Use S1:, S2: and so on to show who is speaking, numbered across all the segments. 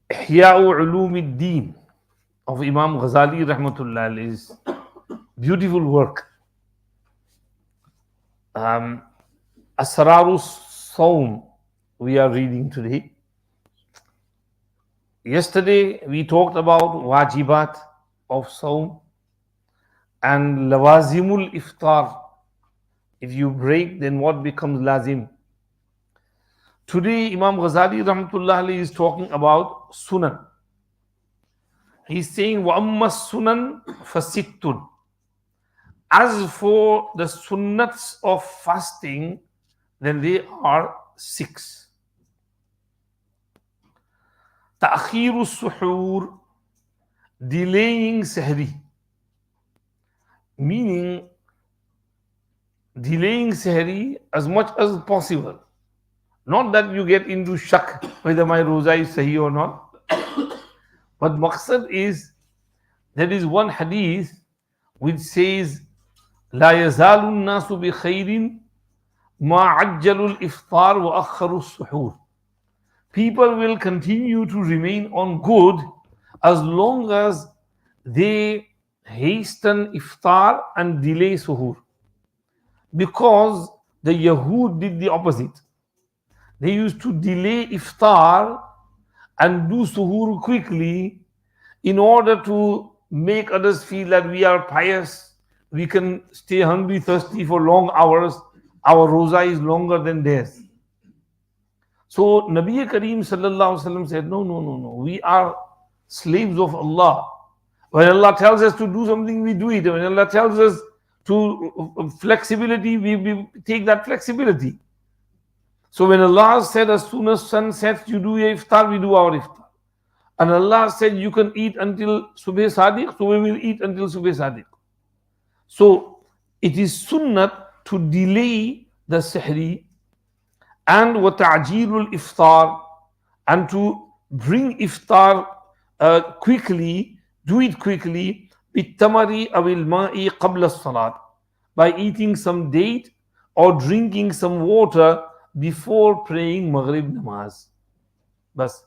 S1: Ihyaa Uloom of Imam Ghazali rahmatullah is beautiful work. Asrarus Sawm we are reading today. Yesterday we talked about wajibat of Sawm and lawazimul iftar. If you break, then what becomes lazim? Today Imam Ghazali rahmatullah is talking about sunan. He's saying wa amma sunan fasittun. As for the sunnats of fasting, then they are 6. Ta'khiru suhoor, delaying sahri, meaning delaying sahri as much as possible. Not that you get into shak whether my roza is sahi or not. But maqsad is, there is one hadith which says, لا يزال الناس بخير ما عجلوا الإفطار وأخروا السحور. People will continue to remain on good as long as they hasten iftar and delay suhoor. Because the Yahud did the opposite. They used to delay iftar and do suhoor quickly in order to make others feel that we are pious, we can stay hungry, thirsty for long hours, our roza is longer than theirs. So Nabi Kareem sallallahu alaihi wasallam said, no, we are slaves of Allah. When Allah tells us to do something, we do it. When Allah tells us to flexibility, we take that flexibility. So when Allah said, as soon as sun sets, you do your iftar, we do our iftar. And Allah said, you can eat until Subh Sadiq, so we will eat until Subh Sadiq. So it is sunnat to delay the sahri and wa ta'jilul iftar, and to bring iftar quickly, do it quickly, bitamari awil ma'i qabla salat, by eating some date or drinking some water before praying Maghrib namaz. Bas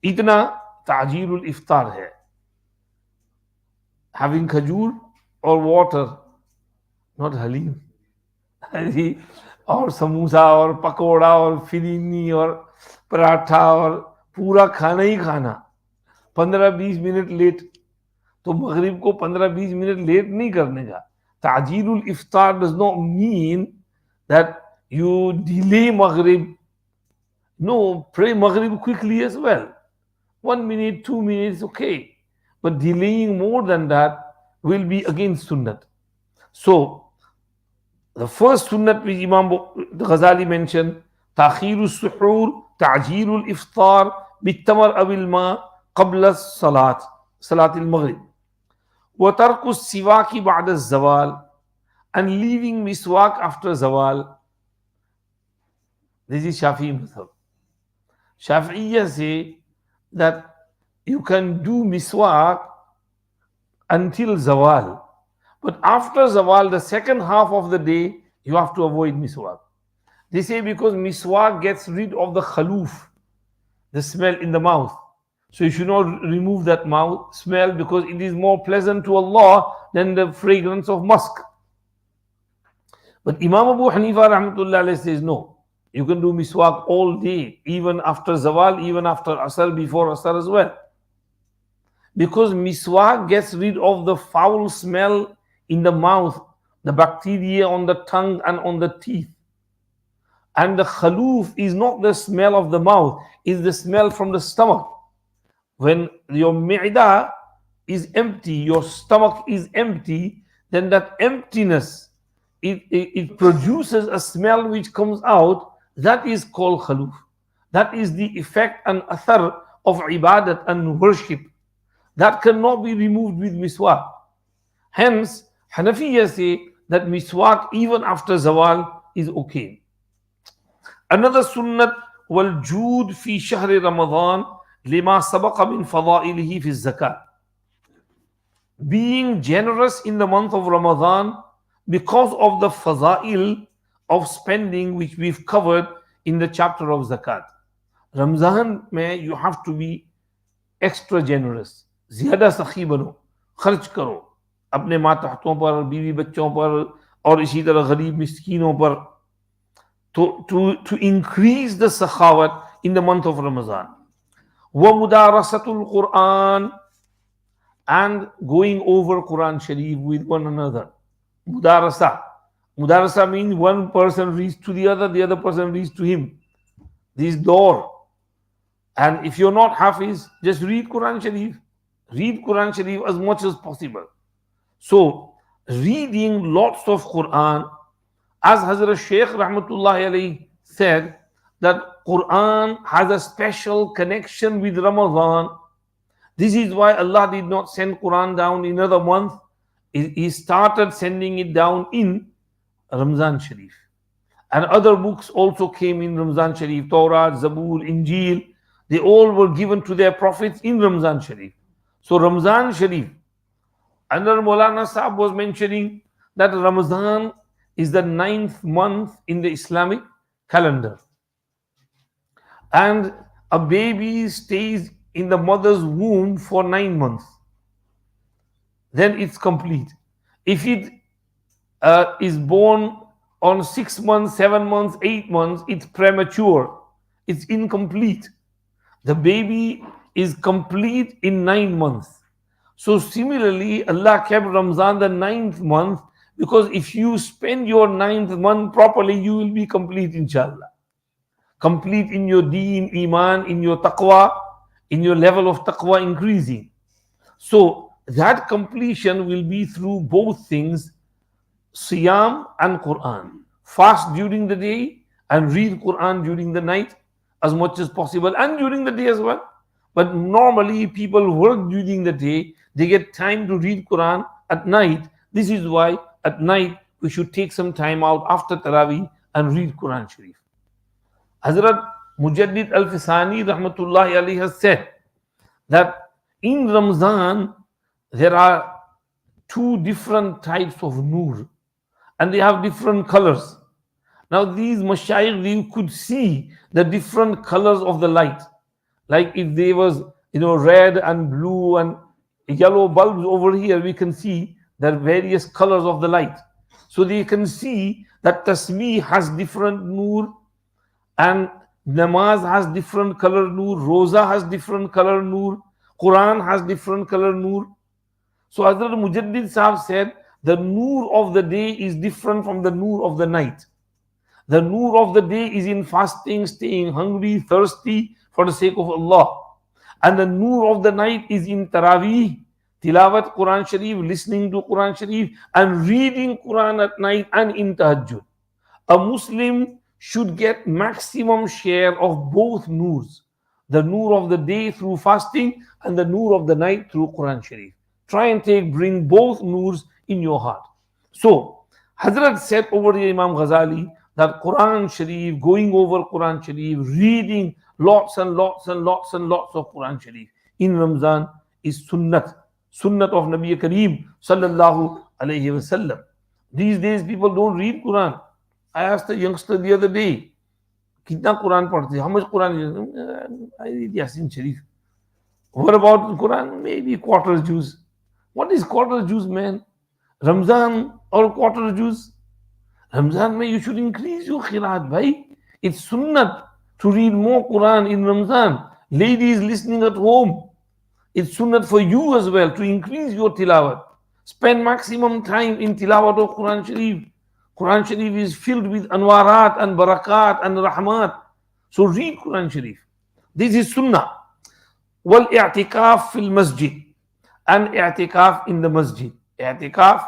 S1: itna ta'jilul iftar hai. Having khajur or water, not halim, और समोसा और पकोड़ा और फिरीनी और पराठा और पूरा खाना ही खाना 15-20 minute late, तो मगरिब को 15-20 मिनट लेट नहीं करने का. ताजीरुल इफ्तार does not mean that you delay maghrib. No, pray maghrib quickly as well. 1 minute, 2 minutes, okay. But delaying more than that will be against sunnat. So, the first sunnat which Imam Ghazali mentioned, ta'khiru suhoor, ta'jilul iftar, bittamar awil ma qabla salat, salatil maghrib. Wa tarku siwaki ba'da zawal, and leaving miswak after zawal. This is Shafi'i madhab. Shafi'iyya say that you can do miswak until zawal. But after zawal, the second half of the day, you have to avoid miswak. They say because miswak gets rid of the khaluf, the smell in the mouth. So you should not remove that mouth smell, because it is more pleasant to Allah than the fragrance of musk. But Imam Abu Hanifa rahmatullah alayhi says no. You can do miswak all day, even after zawal, even after asr, before asr as well. Because miswak gets rid of the foul smell in the mouth, the bacteria on the tongue and on the teeth. And the khaluf is not the smell of the mouth, is the smell from the stomach. When your mi'dah is empty, your stomach is empty, then that emptiness, it produces a smell which comes out, that is called khaluf. That is the effect and athar of ibadat and worship. That cannot be removed with miswak. Hence, Hanafiya say that miswak even after zawal is okay. Another sunnat, wal jood fi shahri Ramadan lima sabaqa min fadailihi fi zakat. Being generous in the month of Ramadan because of the fadail of spending which we've covered in the chapter of zakat. Ramzan mein you have to be extra generous, ज्यादा सखी बनो, खर्च करो अपने मातहतों पर, बीवी बच्चों पर, और इसी तरह गरीब मिस्कीनों पर, to increase the sakhawat in the month of Ramadan. Wa mudarasatul Quran, and going over Quran Sharif with one another. Mudarasa. Mudarasa means one person reads to the other person reads to him. This door. And if you're not Hafiz, just read Quran Sharif. Read Quran Sharif as much as possible. So, reading lots of Quran, as Hazrat Shaykh Rahmatullahi alayhi said, that Quran has a special connection with Ramadan. This is why Allah did not send Quran down in another month. He started sending it down in Ramzan Sharif. And other books also came in Ramzan Sharif, Torah, Zabur, Injil. They all were given to their prophets in Ramzan Sharif. So Ramzan Sharif, Another Maulana Sahab was mentioning that Ramadan is the 9th month in the Islamic calendar. And a baby stays in the mother's womb for 9 months. Then it's complete. If it is born on 6 months, 7 months, 8 months, it's premature. It's incomplete. The baby is complete in 9 months. So similarly, Allah kept Ramzan the 9th month, because if you spend your 9th month properly, you will be complete, inshallah. Complete in your deen, iman, in your taqwa, in your level of taqwa increasing. So that completion will be through both things, Siyam and Quran. Fast during the day and read Quran during the night as much as possible, and during the day as well. But normally people work during the day, they get time to read Quran at night. This is why at night we should take some time out after Taraweeh and read Quran Sharif. Hazrat Mujaddid Al-Fisani Rahmatullahi alayhi has said that in Ramzan there are 2 different types of nur, and they have different colors. Now these mashayikh, they could see the different colors of the light. Like if there was, red and blue and yellow bulbs over here, we can see the various colors of the light. So they can see that tasbih has different nur, and namaz has different color nur, roza has different color nur, Quran has different color nur. So Hazrat Mujaddid Sahab said, the nur of the day is different from the nur of the night. The nur of the day is in fasting, staying hungry, thirsty for the sake of Allah. And the nur of the night is in Taraweeh, Tilawat Quran Sharif, listening to Quran Sharif, and reading Quran at night, and in Tahajjud. A Muslim should get maximum share of both nurs. The nur of the day through fasting, and the nur of the night through Quran Sharif. Try and bring both nurs in your heart. So, Hazrat said over here, Imam Ghazali, that Quran Sharif, going over Quran Sharif, reading lots and lots and lots and lots of Quran Sharif in Ramzan is sunnat of Nabi Kareem sallallahu alayhi wasallam. These days people don't read Quran. I asked a youngster the other day, kitna Quran padhte? How much Quran? I read Yasin Sharif. What about Quran? Maybe quarter juz. What is quarter juz, man? Ramzan or quarter juz? Ramzan mein you should increase your qiraat, bhai. It's sunnat to read more Quran in Ramzan. Ladies listening at home, it's sunnat for you as well to increase your tilawat. Spend maximum time in tilawat of Quran Sharif. Quran Sharif is filled with anwarat and barakat and rahmat. So read Quran Sharif. This is sunnah. Wal i'tikaf fil masjid, and i'tikaf in the masjid. I'tikaf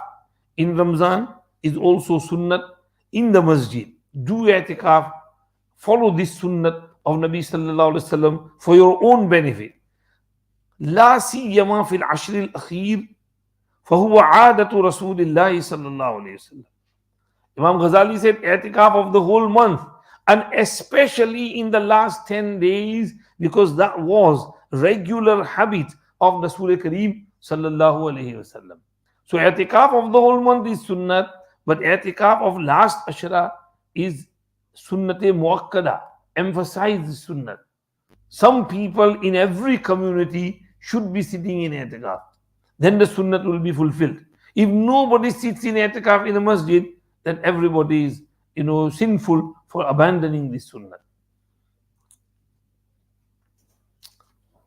S1: in Ramzan is also sunnat in the masjid. Do i'tikaf, follow this sunnat of Nabi sallallahu alaihi wasallam for your own benefit. لا سيما في العشر الأخير فهو عادة رسول الله صلى الله عليه وسلم. Imam Ghazali said i'tikaf of the whole month, and especially in the last 10 days, because that was regular habit of Rasul Kareem sallallahu alayhi wasallam. So i'tikaf of the whole month is sunnat, but i'tikaf of last ashra is sunnat-e muakkada, emphasize the sunnat. Some people in every community, should be sitting in i'tikaf. Then the sunnat will be fulfilled. If nobody sits in i'tikaf in a masjid, then everybody is, sinful for abandoning this sunnah.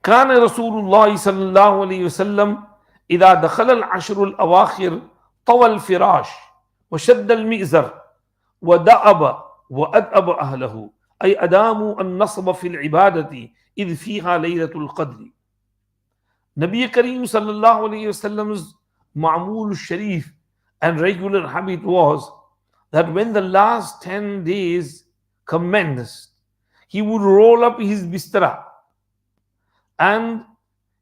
S1: كان رسول الله صلى الله عليه وسلم إذا دخل العشر الأواخر طوى الفراش وشد المئزر ودأب وأدأب أهله أي أداموا النصب في العبادة إذ فيها ليلة القدر. Nabi Kareem sallallahu alayhi wasallam's ma'mul sharif and regular habit was that when the last 10 days commenced, he would roll up his bistara and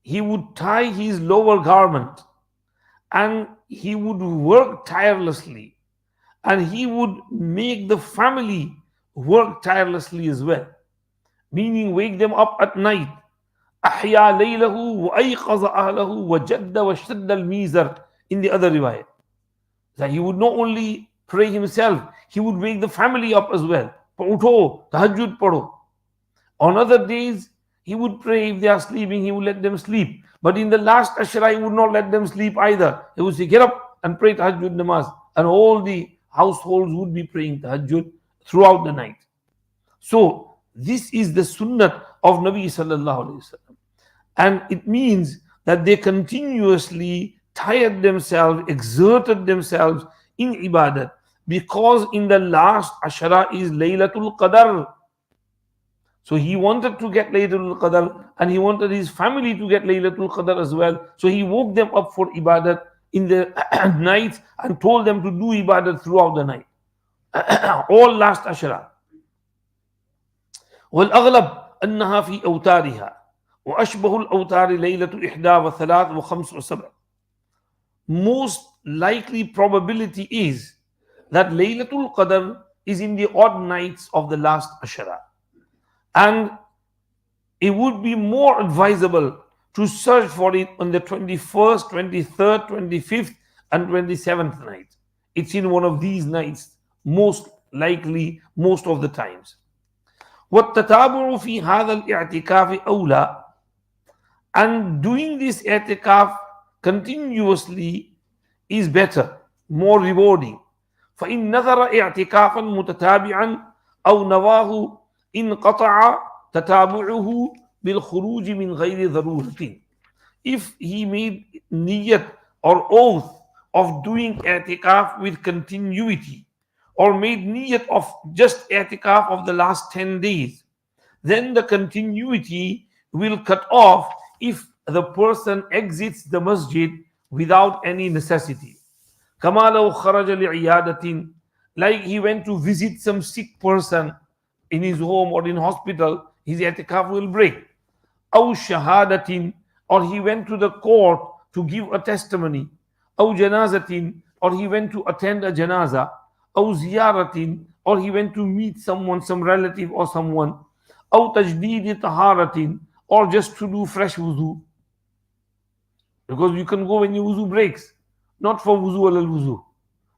S1: he would tie his lower garment and he would work tirelessly and he would make the family work tirelessly as well, meaning wake them up at night. Ahyaa laylahu wa ayqaza ahlahu wa jadda wa shadda al-mizar in the other riwayat. That he would not only pray himself, he would wake the family up as well. Utho, tahajjud padho. On other days, he would pray. If they are sleeping, he would let them sleep. But in the last Ashra, he would not let them sleep either. He would say, get up and pray tahajjud namaz. And all the households would be praying tahajjud throughout the night. So, this is the sunnah of Nabi sallallahu alayhi wasallam. And it means that they continuously tired themselves, exerted themselves in ibadat, because in the last Ashara is Laylatul Qadr. So he wanted to get Laylatul Qadr and he wanted his family to get Laylatul Qadr as well. So he woke them up for ibadat in the night and told them to do ibadat throughout the night. All last Ashara. والأغلب أنها في أوتارها وأشبه الأوتار ليلة 31 و5 و7. Most likely probability is that Laylatul Qadr is in the odd nights of the last Ashara. And it would be more advisable to search for it on the 21st, 23rd, 25th and 27th night. It's in one of these nights, most likely, most of the times. وَالتَّتَابُعُ فِي هَذَا الْإِعْتِكَافِ أَوْلَى. And doing this i'tikaf continuously is better, more rewarding. فَإِن نَذَرَ اعْتِكَافًا مُتَتَابِعًا أَوْ نَوَاهُ انقطع تتابعه بالخروج من غير ضرورة. If he made niyat or oath of doing i'tikaf with continuity, or made niyat of just i'tikaf of the last 10 days, then the continuity will cut off if the person exits the masjid without any necessity. كما لو خرج لعيادة, like he went to visit some sick person in his home or in hospital, his i'tikaf will break. أو شهادة, or he went to the court to give a testimony. أو جنازة, or he went to attend a janaza. أو زيارة, or he went to meet someone, some relative or someone. أو تجديد طهارة, or just to do fresh wuzu. Because you can go when your wuzu breaks, not for wuzu al wuzu.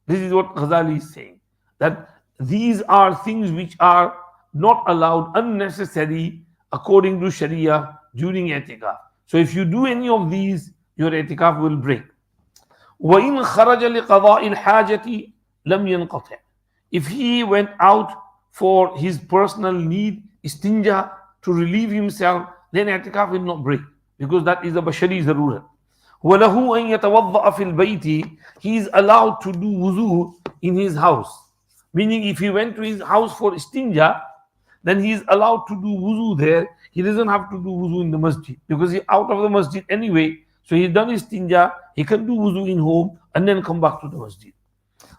S1: This is what Ghazali is saying, that these are things which are not allowed, unnecessary according to Sharia during i'tikaf. So if you do any of these, your i'tikaf will break. وَإِنْ خَرَجَ لِقَضَاءِ الْحَاجَةِ لَمْ يَنْقَطِعْ. If he went out for his personal need, istinja, to relieve himself, then i'tikaf will not break, because that is a bashari zarurat. وَلَهُ أَنْ يَتَوَضَّأَ فِي الْبَيْتِ. He is allowed to do wuzu in his house. Meaning if he went to his house for istinja, then he is allowed to do wuzu there. He doesn't have to do wuzu in the masjid, because he's out of the masjid anyway. So he's done istinja, he can do wuzu in home and then come back to the masjid.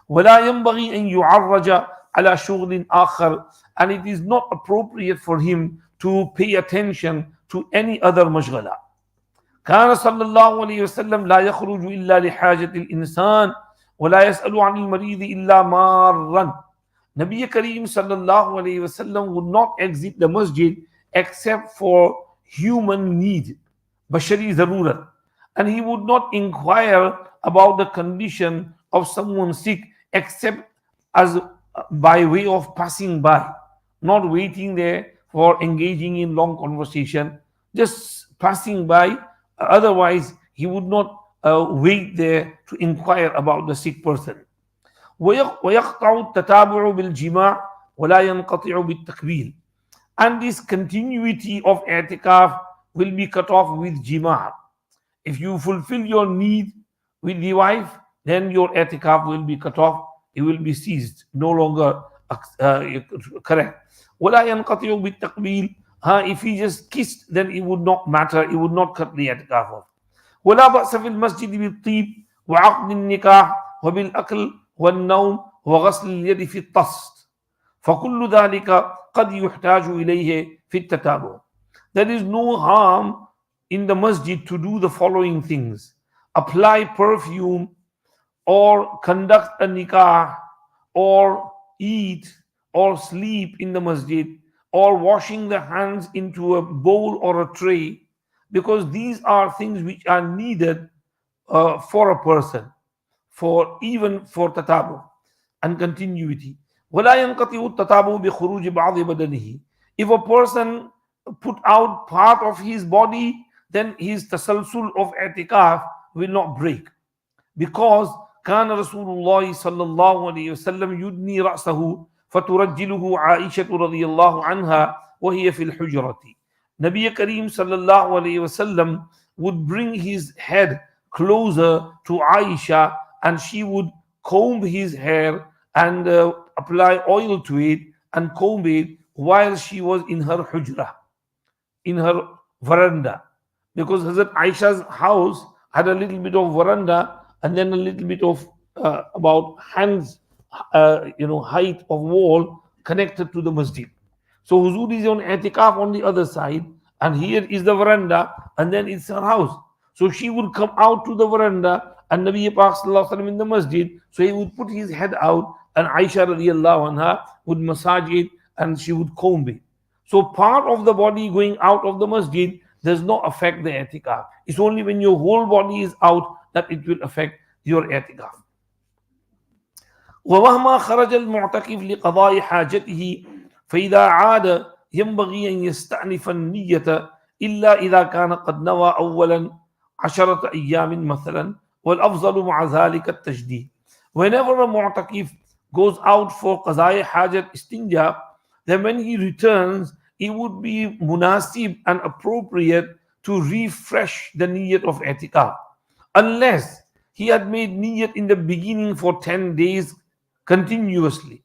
S1: وَلَا يَنْبَغِي أَنْ يُعَرَّجَ عَلَى شُغْلٍ آخَرٍ. And it is not appropriate for him to pay attention to any other mashghala. كان صلى الله عليه وسلم لا يخرج إلا لحاجة الإنسان ولا يسأل عن المريض إلا مارا. Nabi Kareem sallallahu alayhi wasallam would not exit the masjid except for human need, bashari zarurat. And he would not inquire about the condition of someone sick except as by way of passing by, not waiting there for engaging in long conversation, just passing by Otherwise, he would not wait there to inquire about the sick person. ويقطع التتابع بالجماع ولا ينقطع بالتقبيل. And this continuity of i'tikaf will be cut off with jima'. If you fulfill your need with the wife, then your i'tikaf will be cut off. It will be ceased, no longer correct. ولا ينقطع بالتقبيل. If he just kissed, then it would not matter. It would not cut the i'tikaf off. ولا بأس في المسجد بالطيب وعقد النكاح وبالأكل والنوم وغسل اليد في الطست فكل ذلك قد يحتاج إليه في التتابع. There is no harm in the masjid to do the following things: apply perfume, or conduct a nikah, or eat or sleep in the masjid, or washing the hands into a bowl or a tray, because these are things which are needed for a person, for even for tatabu and continuity. ولا ينقطع التتابع بخروج بعض بدنه. If a person put out part of his body, then his tasalsul of i'tikaf will not break, because كان رسول الله صلى الله عليه وسلم يدني رأسه فترجله عائشة رضي الله عنها وهي في الحجرة. Nabi Kareem sallallahu alayhi wasallam would bring his head closer to Aisha, and she would comb his hair and apply oil to it and comb it while she was in her hujrah, in her veranda, because Hazrat Aisha's house had a little bit of veranda and then a little bit of about hands height of wall connected to the masjid. So Huzur is on i'tikaf on the other side, and here is the veranda, and then it's her house. So she would come out to the veranda, and Nabi Pak sallallahu alaihi wasallam in the masjid. So he would put his head out, and Aisha radiallahu anha would massage it, and she would comb it. So part of the body going out of the masjid does not affect the i'tikaf. It's only when your whole body is out that it will affect your i'tikaf. وَمَهْمَا خَرَجَ الْمُعْتَكِفْ لِقَضَاءِ حَاجَتِهِ فإذا عاد ينبغي أن يستأنف النية إلا إذا كان قد نوى أولا 10 أيام مثلا والأفضل مع ذلك التجديد. Whenever a mu'takif goes out for qadai hajat istinja, then when he returns, it would be munasib and appropriate to refresh the niyyat of i'tikaf, unless he had made niyyat in the beginning for 10 days continuously.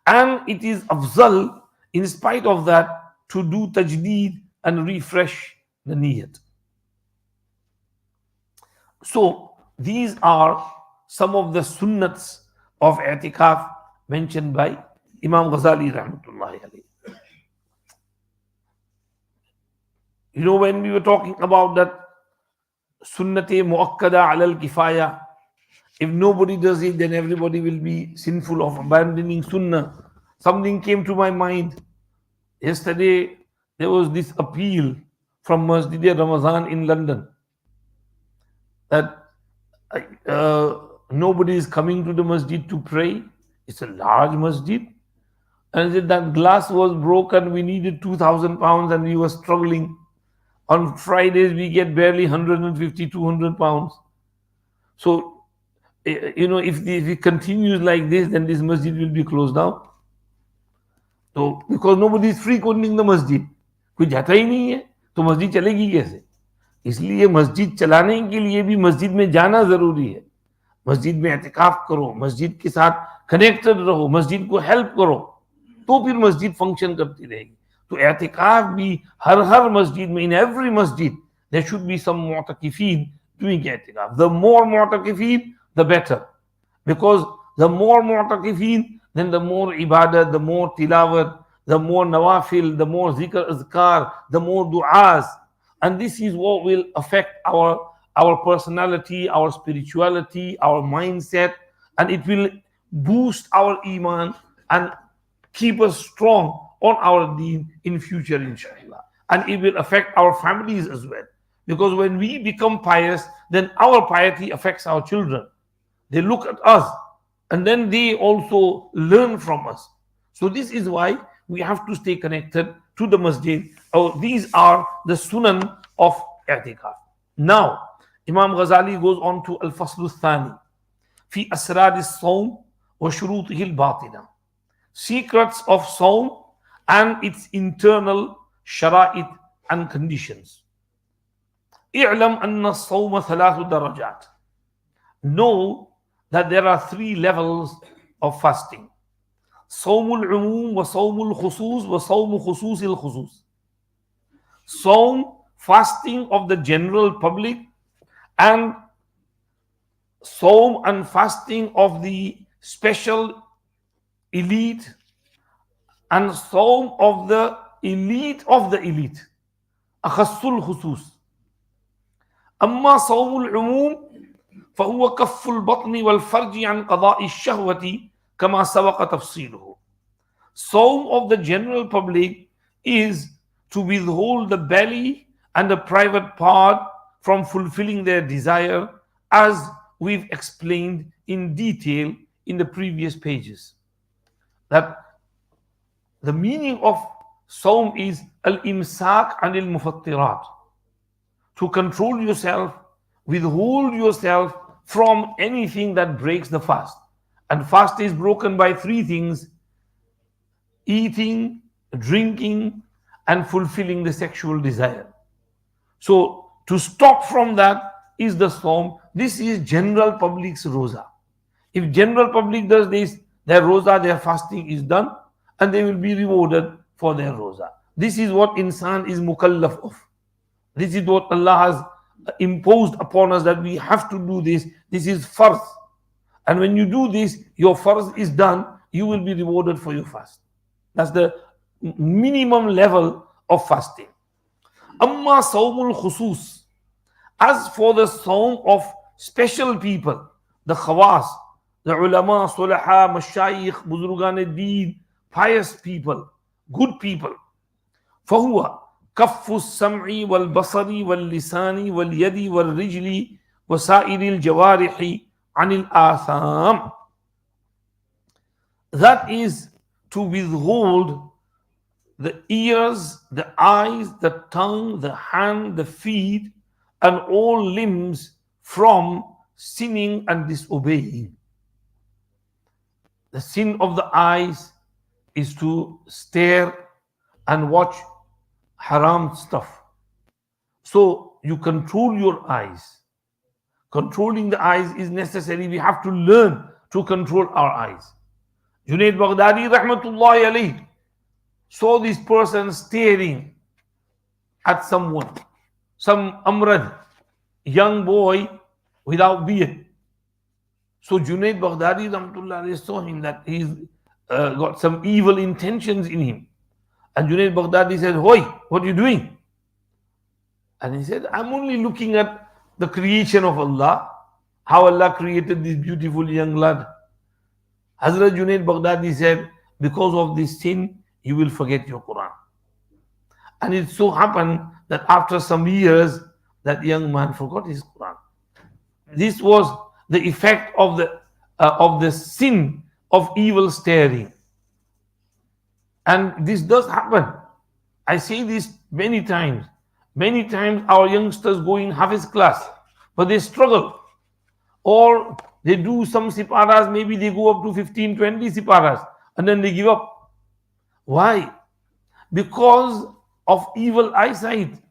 S1: And it is afzal, in spite of that, to do tajdeed and refresh the niyyat. So these are some of the sunnats of i'tikaf mentioned by Imam Ghazali rahmatullahi alayhi. You know, when we were talking about that sunnate muakkada alal kifaya, if nobody does it, then everybody will be sinful of abandoning sunnah. Something came to my mind. Yesterday, there was this appeal from Masjid Ramazan in London that nobody is coming to the masjid to pray. It's a large masjid. And that glass was broken. We needed 2,000 pounds and we were struggling. On Fridays, we get barely 150, 200 pounds. So, if it continues like this, then this masjid will be closed down. So, because nobody is frequenting the masjid, कोई जाता ही नहीं है, तो मस्जिद चलेगी कैसे? इसलिए मस्जिद चलाने के लिए भी मस्जिद में जाना जरूरी है. मस्जिद में एतिकाफ करो, मस्जिद के साथ कनेक्टेड रहो, मस्जिद को हेल्प करो, तो फिर मस्जिद फंक्शन करती रहेगी. तो एतिकाफ भी हर मस्जिद में, in every masjid, there should be some mu'takifin doing etikaf. The more mu'takifin, the better. Because the more mu'takifin, then the more ibadah, the more tilawat, the more nawafil, the more zikr azkar, the more du'as. And this is what will affect our personality, our spirituality, our mindset, and it will boost our iman and keep us strong on our deen in future, inshallah. And it will affect our families as well. Because when we become pious, then our piety affects our children. They look at us and then they also learn from us. So this is why we have to stay connected to the masjid. These are the sunan of i'tikaf. Now, Imam Ghazali goes on to Al-Faslu Thani في أسرار الصوم وشروطه الباطنة, secrets of Sawm and its internal shara'it and conditions. اعلم أن الصوم ثلاث درجات. Know that there are three levels of fasting. صوم العموم وصوم الخصوص وصوم خصوص الخصوص. Sawm, fasting of the general public, and Sawm and fasting of the special elite, and Sawm of the elite of the elite. أخص الخصوص. أما صوم العموم فهو كف البطن والفرج عن قضاء الشهوة كما سبق تفصيله. Sawm of the general public is to withhold the belly and the private part from fulfilling their desire, as we've explained in detail in the previous pages. That the meaning of Sawm is al-imsak and al-mufattirat, to control yourself, withhold yourself from anything that breaks the fast. And fast is broken by three things: eating, drinking, and fulfilling the sexual desire. So to stop from that is the Sawm. This is general public's Roza. If general public does this, their Roza, their fasting is done, and they will be rewarded for their Roza. This is what insan is mukallaf of. This is what Allah has imposed upon us, that we have to do this. This is farz. And when you do this, your farz is done, you will be rewarded for your fast. That's the minimum level of fasting. Amma sawmul khusus. As for the Sawm of special people, the khawas, the ulama, sulaha, mashayikh, buzrugan ad-deen, pious people, good people. فهو كف السمع والبصر واللسان واليد والرجل وسائر الجوارح عن الآثام. That is to withhold the ears, the eyes, the tongue, the hand, the feet, and all limbs from sinning and disobeying. The sin of the eyes is to stare and watch haram stuff. So you control your eyes. Controlling the eyes is necessary. We have to learn to control our eyes. Junaid Baghdadi rahmatullahi alayhi saw this person staring at someone, some amrad, young boy without beard. So Junaid Baghdadi rahmatullahi alayhi saw him that he's got some evil intentions in him. And Junaid Baghdadi said, "Hoi, what are you doing?" And he said, "I'm only looking at the creation of Allah, how Allah created this beautiful young lad." Hazrat Junaid Baghdadi said, "Because of this sin, you will forget your Quran." And it so happened that after some years, that young man forgot his Quran. This was the effect of the sin of evil staring. And this does happen. I say this many times. Many times our youngsters go in Hafiz class, but they struggle. Or they do some siparas, maybe they go up to 15, 20 siparas, and then they give up. Why? Because of evil eyesight.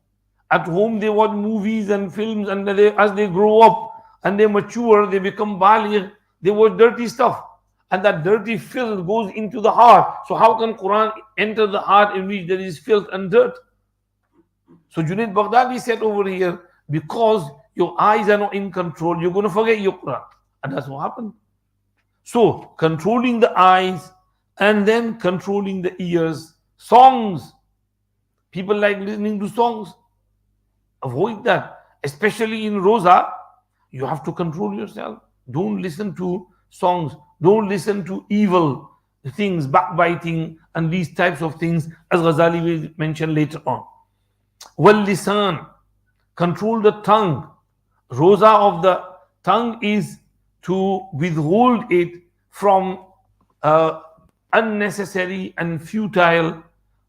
S1: At home they watch movies and films, and as they grow up and they mature, they become baligh, they watch dirty stuff. And that dirty filth goes into the heart. So how can Quran enter the heart in which there is filth and dirt? So Junaid Baghdadi said over here, because your eyes are not in control, you're going to forget your Quran. And that's what happened. So controlling the eyes and then controlling the ears. Songs. People like listening to songs. Avoid that. Especially in Roza, you have to control yourself. Don't listen to songs. Don't listen to evil things, backbiting, and these types of things, as Ghazali will mention later on. Wal lisan, control the tongue. Roza of the tongue is to withhold it from unnecessary and futile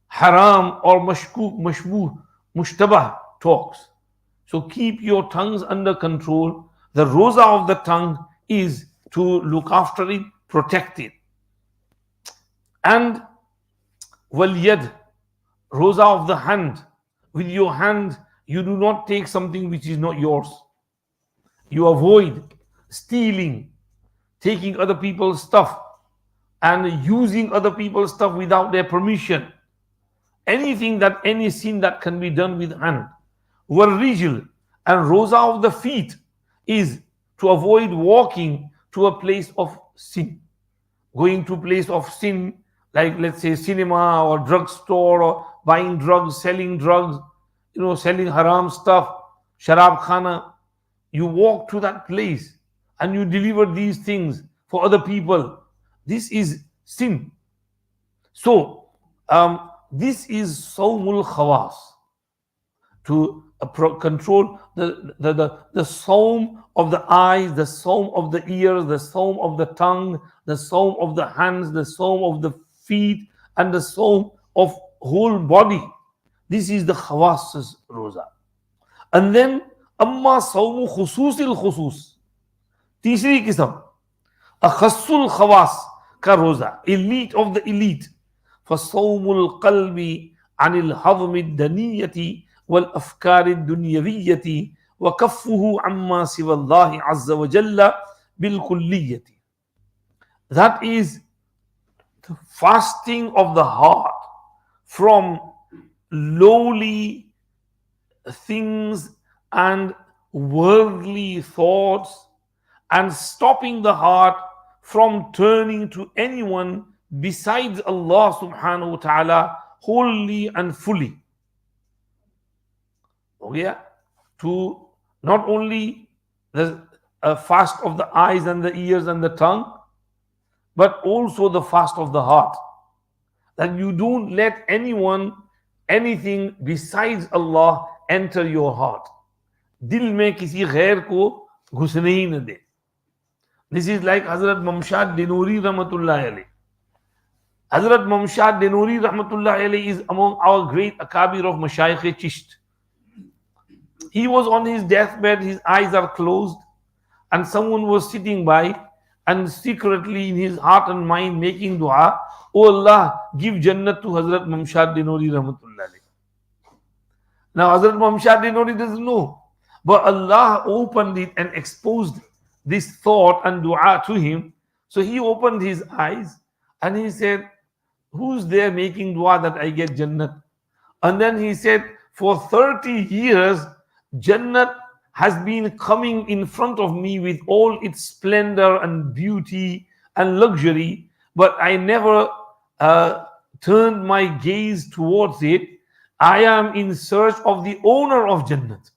S1: haram or mashkuk, mashbuh, mushtabah talks. So keep your tongues under control. The roza of the tongue is to look after it, protect it. And wal yad, roza of the hand. With your hand, you do not take something which is not yours. You avoid stealing, taking other people's stuff, and using other people's stuff without their permission. Any sin that can be done with hand. Rijl, and roza of the feet is to avoid walking to a place of sin. Going to a place of sin, like let's say cinema or drugstore or buying drugs, selling, selling haram stuff, sharab khana. You walk to that place and you deliver these things for other people. This is sin. So, this is sawmul khawas, to control the sawm of the eyes, the sawm of the ears, the sawm of the tongue, the sawm of the hands, the sawm of the feet, and the sawm of whole body. This is the khawas roza. And then amma sawmu khususil khusus, तीसरी किस्म अखस्सुल खवास का रोजा, elite of the elite. فصوم القلب عن الهضم الدنية والأفكار الدنيوية وكفه عما سوى الله عز وجل بالكلية. That is the fasting of the heart from lowly things and worldly thoughts, and stopping the heart from turning to anyone besides Allah subhanahu wa ta'ala wholly and fully. Okay? To not only the fast of the eyes and the ears and the tongue, but also the fast of the heart. That you don't let anyone, anything besides Allah enter your heart. दिल में किसी गैर को घुसने ही न दे. This is like Hazrat Mamshad Dinuri Rahmatullah alayhi. Hazrat Mamshad Dinuri Rahmatullah alayhi is among our great akabir of Mashayikh Chisht. He was on his deathbed, his eyes are closed, and someone was sitting by and secretly in his heart and mind making dua, "Oh Allah, give Jannat to Hazrat Mamshad Dinuri Rahmatullah alayhi." Now Hazrat Mamshad Dinuri doesn't know, but Allah opened it and exposed this thought and dua to him. So he opened his eyes and he said, "Who's there making dua that I get Jannat?" And then he said, "For 30 years, Jannat has been coming in front of me with all its splendor and beauty and luxury, but I never turned my gaze towards it. I am in search of the owner of Jannat,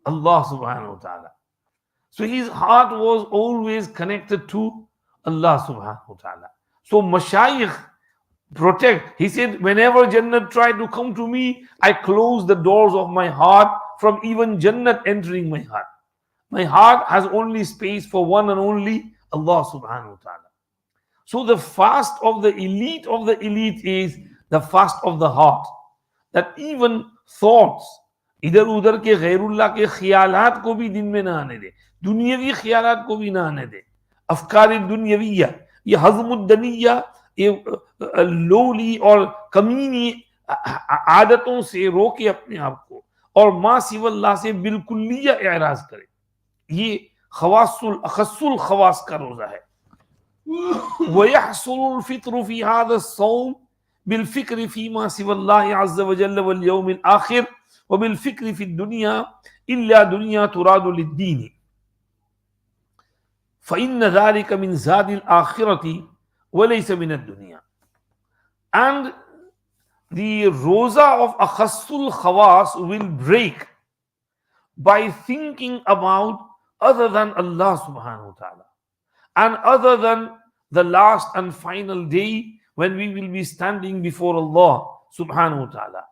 S1: Allah subhanahu wa ta'ala." So his heart was always connected to Allah subhanahu wa ta'ala. So Mashayikh protect. He said, whenever Jannat tried to come to me, I close the doors of my heart from even Jannat entering my heart. My heart has only space for one and only Allah subhanahu wa ta'ala. So the fast of the elite is the fast of the heart. That even thoughts, इधर उधर के गैरुल्लाह के ख्यालात को भी दिन में ना आने दे, दुनियावी ख्यालात को भी ना आने दे. अफकार दुनियाविया, ये हज़मुद्दनिया, ये लोली और कमीनी आदतों से रोके अपने आप को और माँ सिवल्लाह से बिल्कुलिया एराज करे. ये खवासुल अखस्सुल खवास का रोजा है. वयहसुलुल फित्रु फी हाज़ा सौम बिलफिक्र फीमा सिवल्लाह अज़्ज़ व जल्ल वल यौमिल आखिर व बिलफिक्र फी दुनिया इल्ला दुनिया तुरादु लिद्दीन फ़इन्न ज़ालिक मिन ज़ादिल आखिरती व लैसा मिन दुनिया. And the roza of akhassul khawas will break by thinking about other than Allah subhanahu wa ta'ala and other than the last and final day when we will be standing before Allah subhanahu wa ta'ala.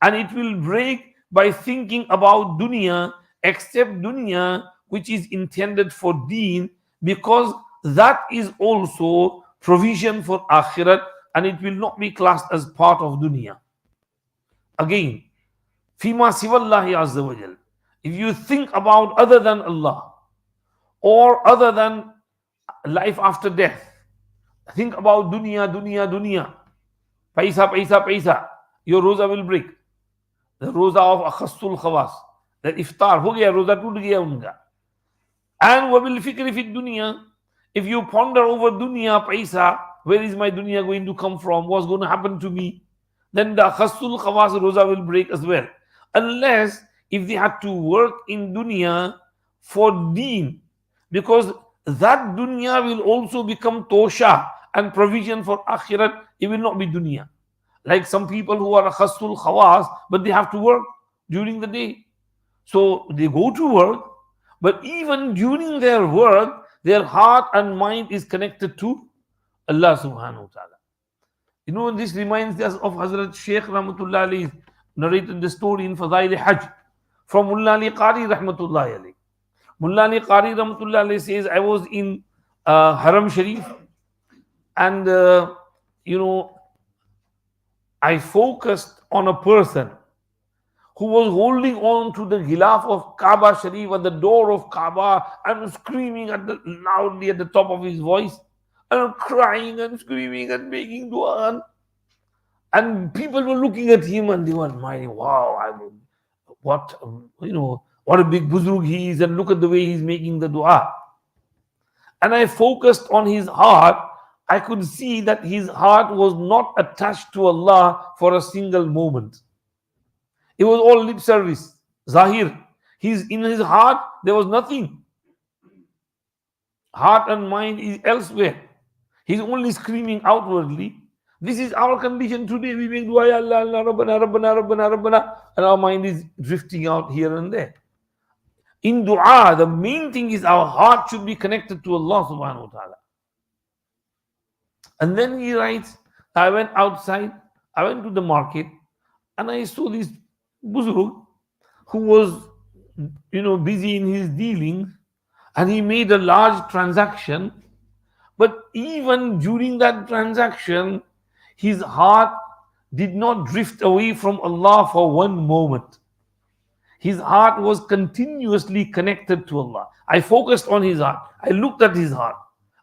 S1: And it will break by thinking about dunya, except dunya which is intended for deen, because that is also provision for akhirat and it will not be classed as part of dunya. Again, fima siwallahi azza wa jal, if you think about other than Allah or other than life after death, think about dunya, dunya, dunya, paisa, paisa, paisa, your roza will break. The roza of akhassul khawas, that iftar, ho gaya, roza toot gaya unka. And wabil fikri fit dunya, if you ponder over dunya, paisa, where is my dunya going to come from? What's going to happen to me? Then the akhassul khawas roza will break as well. Unless if they had to work in dunya for deen, because that dunya will also become tosha and provision for akhirat, it will not be dunya. Like some people who are khassul khawas, but they have to work during the day. So they go to work, but even during their work, their heart and mind is connected to Allah subhanahu wa ta'ala. You know, this reminds us of Hazrat Shaykh Rahmatullah Ali narrated the story in Fadail Hajj from Mullah Ali Qari Rahmatullah Ali. Mullah Ali Qari Rahmatullah Ali says, I was in Haram Sharif and I focused on a person who was holding on to the ghilaf of Kaaba Sharif at the door of Kaaba and screaming loudly at the top of his voice and crying and screaming and making dua. And people were looking at him and they were admiring, wow, what a big buzrug he is, and look at the way he's making the dua. And I focused on his heart. I could see that his heart was not attached to Allah for a single moment. It was all lip service, zahir. In his heart, there was nothing. Heart and mind is elsewhere. He's only screaming outwardly. This is our condition today. We make dua, Ya Allah, Allah, Rabbana, Rabbana, Rabbana, Rabbana, and our mind is drifting out here and there. In dua, the main thing is our heart should be connected to Allah subhanahu wa ta'ala. And then he writes, I went outside, I went to the market, and I saw this buzrug who was, busy in his dealings, and he made a large transaction. But even during that transaction, his heart did not drift away from Allah for one moment. His heart was continuously connected to Allah. I focused on his heart. I looked at his heart.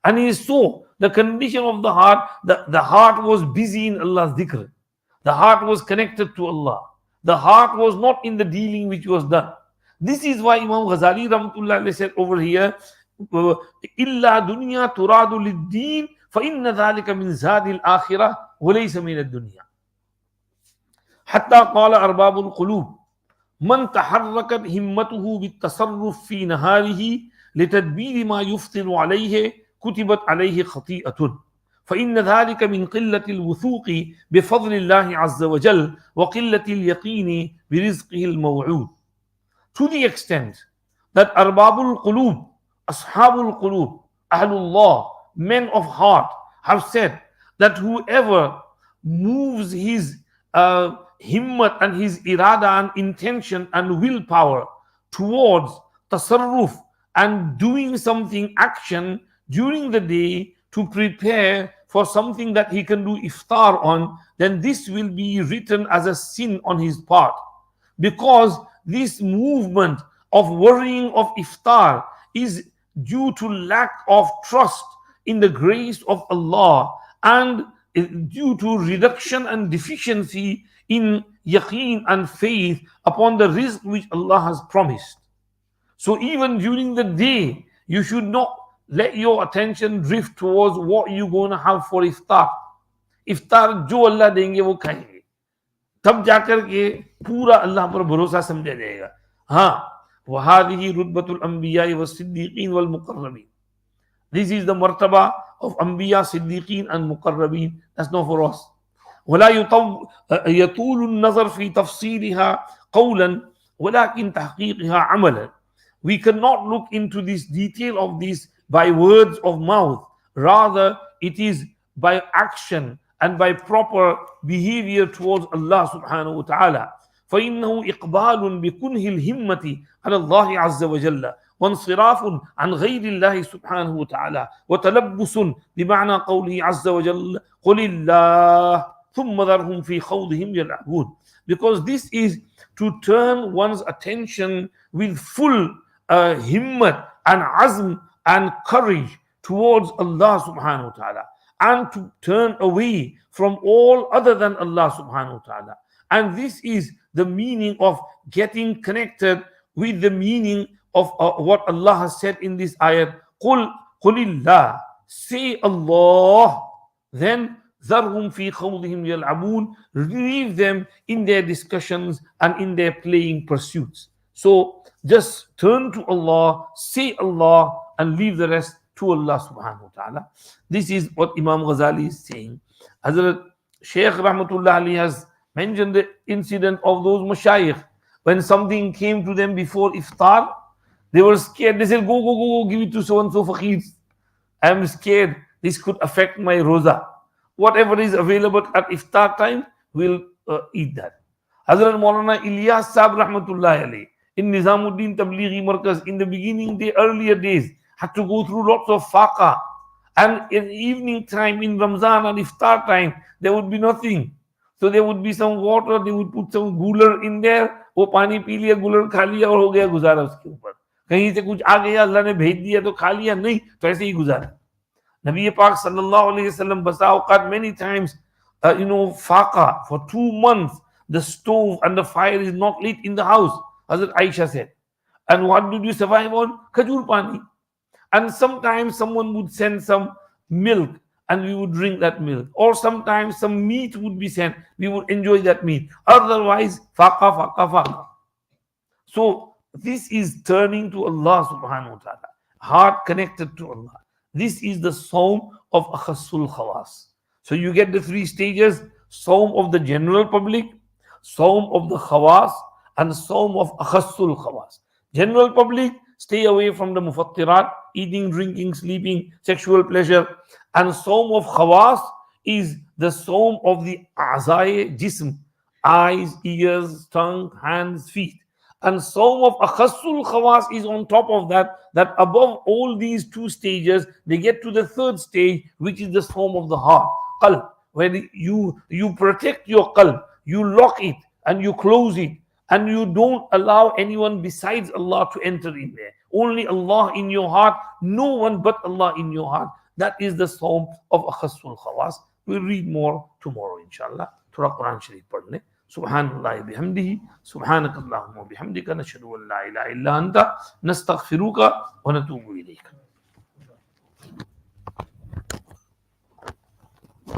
S1: And he saw the condition of the heart. The heart was busy in Allah's dhikr. The heart was connected to Allah. The heart was not in the dealing which was done. This is why Imam Ghazali Rahmatullah said over here, إِلَّا دُنْيَا تُرَادُ لِلدِّينِ فَإِنَّ ذَلِكَ مِنْ زَادِ الْآخِرَةِ وَلَيْسَ مِنَ الدُّنْيَا حتى قال أرباب القلوب من تحركت همته بالتصرف في نهاره لتدبير ما يفطر عليه كتبت عليه خطيئة فإن ذلك من قلة الوثوق بفضل الله عز وجل وقلة اليقين برزقه الموعود. To the extent that Arbabul Qulub, Ashabul Qulub, Ahlullah, men of heart, have said that whoever moves his himmat and his irada and intention and willpower towards tasarruf and doing something, action during the day to prepare for something that he can do iftar on, then this will be written as a sin on his part. Because this movement of worrying of iftar is due to lack of trust in the grace of Allah and due to reduction and deficiency in yaqeen and faith upon the rizq which Allah has promised. So even during the day, you should not let your attention drift towards what you're going to have for iftar. Iftar jo Allah denge wo khayenge. तब जाकर के पूरा अल्लाह पर भरोसा समझा जाएगा. हाँ, वहादिही रुतबतुल अंबिया व सिद्दीकीन वल मुकर्रबीन. This is the martaba of anbiya, siddiqeen and muqarrabeen. That's not for us. ولا يطول النظر في تفصيلها قولا ولكن تحقيقها عملا. We cannot look into this detail of this by words of mouth. Rather, it is by action and by proper behavior towards Allah subhanahu wa ta'ala. فإنه إقبال بكنه الهمة على الله عز وجل وانصراف عن غير الله سبحانه وتعالى وتلبس بمعنى قوله عز وجل قل الله ثم ذرهم في خوضهم يلعبون. because this is to turn one's attention with full himmat and azm and courage towards Allah subhanahu wa ta'ala, and to turn away from all other than Allah subhanahu wa ta'ala. And this is the meaning of getting connected with the meaning of what Allah has said in this ayat. Qul Qulillah, say Allah, then Zarhum fi khawdihim yal'abun, leave them in their discussions and in their playing pursuits. So just turn to Allah, say Allah, and leave the rest to Allah subhanahu wa ta'ala. This is what Imam Ghazali is saying. Hazrat Shaykh Rahmatullah Ali has mentioned the incident of those mashayikh. When something came to them before iftar, they were scared. They said, go, give it to so-and-so faqirs. I am scared this could affect my roza. Whatever is available at iftar time, we'll eat that. Hazrat Maulana Ilyas Sahib Rahmatullah Ali in Nizamuddin Tablighi Markaz, in the beginning, the earlier days, had to go through lots of faqa. And in evening time, in Ramzan and iftar time, there would be nothing. So there would be some water, they would put some gular in there, वो पानी P लिया, गुलर खा लिया और हो गया गुजारा उसके ऊपर. कहीं से कुछ आ गया, अल्लाह ने भेज दिया तो खा लिया, नहीं तो ऐसे ही गुजारा. Nabi Pak sallallahu alaihi wasallam basa awqat many times, faqa for 2 months, the stove and the fire is not lit in the house. Hazrat Aisha said, and what did you survive on? Khajur pani. And sometimes someone would send some milk and we would drink that milk, or sometimes some meat would be sent, we would enjoy that meat. Otherwise, faqa. So this is turning to Allah subhanahu wa ta'ala, heart connected to Allah. This is the Sawm of Akhassul Khawas. So you get the 3 stages: Sawm of the general public, Sawm of the Khawas, and Sawm of Akhassul Khawas. General public, stay away from the mufattirat, eating, drinking, sleeping, sexual pleasure. And Sawm of Khawas is the Sawm of the A'zai Jism, eyes, ears, tongue, hands, feet. And Sawm of Akhassul Khawas is on top of that, that above all these 2 stages, they get to the 3rd stage, which is the Sawm of the heart, qalb, where you protect your qalb, you lock it and you close it, and you don't allow anyone besides Allah to enter in there. Only Allah in your heart, no one but Allah in your heart. That is the Sawm of Akhassul Khawas. We'll read more tomorrow, inshallah. Thora Quran Sharif padh le. Subhanallah bihamdihi, subhanakallahumma wa bihamdika, nashhadu an la ilaha illa anta, nastaghfiruka wa natubu ilayka.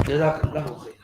S1: Jazakallahu khair.